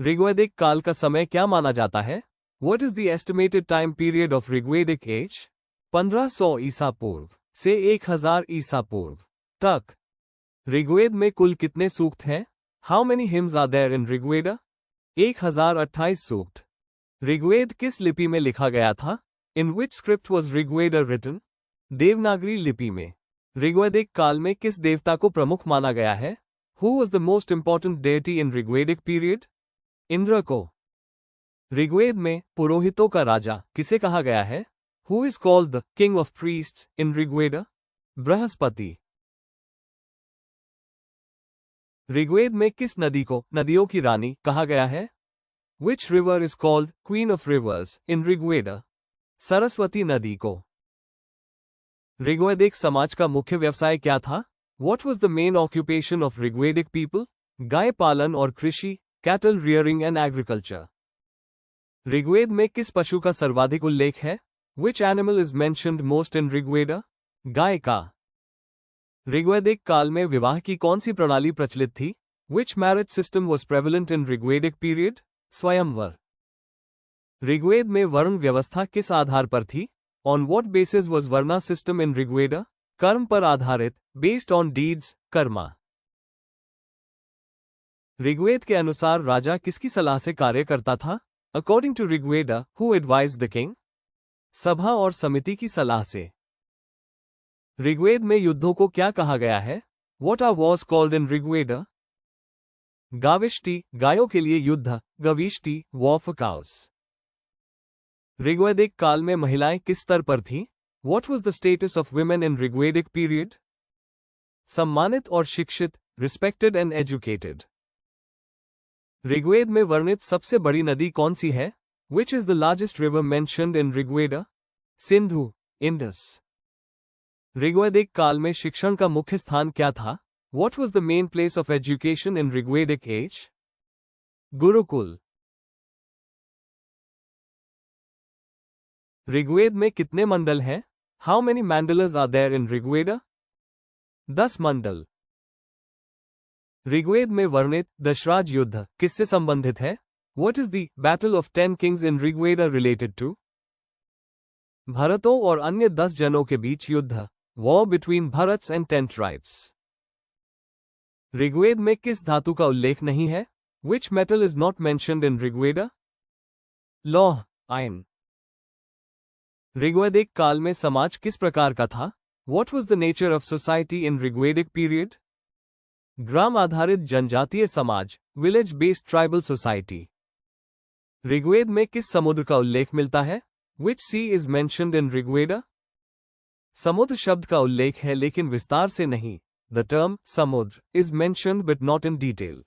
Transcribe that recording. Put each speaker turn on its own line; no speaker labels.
ऋग्वैदिक काल का समय क्या माना जाता है? What is the estimated time period of Rigvedic age? 1500 ईसा पूर्व से 1000 ईसा पूर्व तक। ऋग्वेद में कुल कितने सूक्त हैं? How many hymns are there in Rigveda? 1028 सूक्त। ऋग्वेद किस लिपि में लिखा गया था? In which script was Rigveda written? Devanagari लिपि में। ऋग्वैदिक काल में किस देवता को प्रमुख माना गया है? Who was the most important deity in Rigvedic period? Indra को। ऋग्वेद में पुरोहितों का राजा किसे कहा गया है? Who is called the king of priests in Rigveda? Brihaspati. Rigveda में किस नदी को नदियों की रानी कहा गया है? Which river is called queen of rivers in Rigveda? Saraswati नदी को। ऋग्वैदिक समाज का मुख्य व्यवसाय क्या था? What was the main occupation of Rigvedic people? गाय पालन और कृषि, cattle rearing and agriculture। Rigveda में किस पशु का सर्वाधिक उल्लेख है? Which animal is mentioned most in Rigveda? गाय का। ऋग्वैदिक काल में विवाह की कौन सी प्रणाली प्रचलित थी? Which marriage system was prevalent in Rigvedic period? स्वयंवर। ऋग्वेद में वर्ण व्यवस्था किस आधार पर थी? On what basis was Varna system in Rigveda? कर्म पर आधारित, based on deeds, Karma. Rigveda के अनुसार राजा किसकी सलाह से कार्य करता था? According to Rigveda, who advised the king? सभा और समिति की सलाह से। ऋग्वेद में युद्धों को क्या कहा गया है? What are wars called in Rigveda? गाविष्टि, गायों के लिए युद्ध, गविष्टि, war for cows। ऋग्वैदिक काल में महिलाएं किस स्तर पर थीं? What was the status of women in Rigvedic period? सम्मानित और शिक्षित, respected and educated। ऋग्वेद में वर्णित सबसे बड़ी नदी कौन सी है? Which is the largest river mentioned in Rigveda? Sindhu, Indus. ऋग्वैदिक काल में शिक्षण का मुख्य स्थान क्या था? What was the main place of education in Rigvedic age? Gurukul. Rigveda में कितने मंडल हैं? How many mandalas are there in Rigveda? 10 मंडल। ऋग्वेद में वर्णित दशराज युद्ध किससे संबंधित है? What is the Battle of 10 Kings in Rigveda related to? भरतों और अन्य 10 जनों के बीच युद्ध, War between Bharats and 10 tribes। Rigveda में किस धातु का उल्लेख नहीं है? Which metal is not mentioned in Rigveda? लौह, iron। ऋग्वैदिक काल में समाज किस प्रकार का था? What was the nature of society in Rigvedic period? ग्राम आधारित जनजातीय समाज, village based tribal society. Rigveda में किस समुद्र का उल्लेख मिलता है? Which sea is mentioned in Rigveda? समुद्र शब्द का उल्लेख है लेकिन विस्तार से नहीं। The term समुद्र is mentioned but not in detail।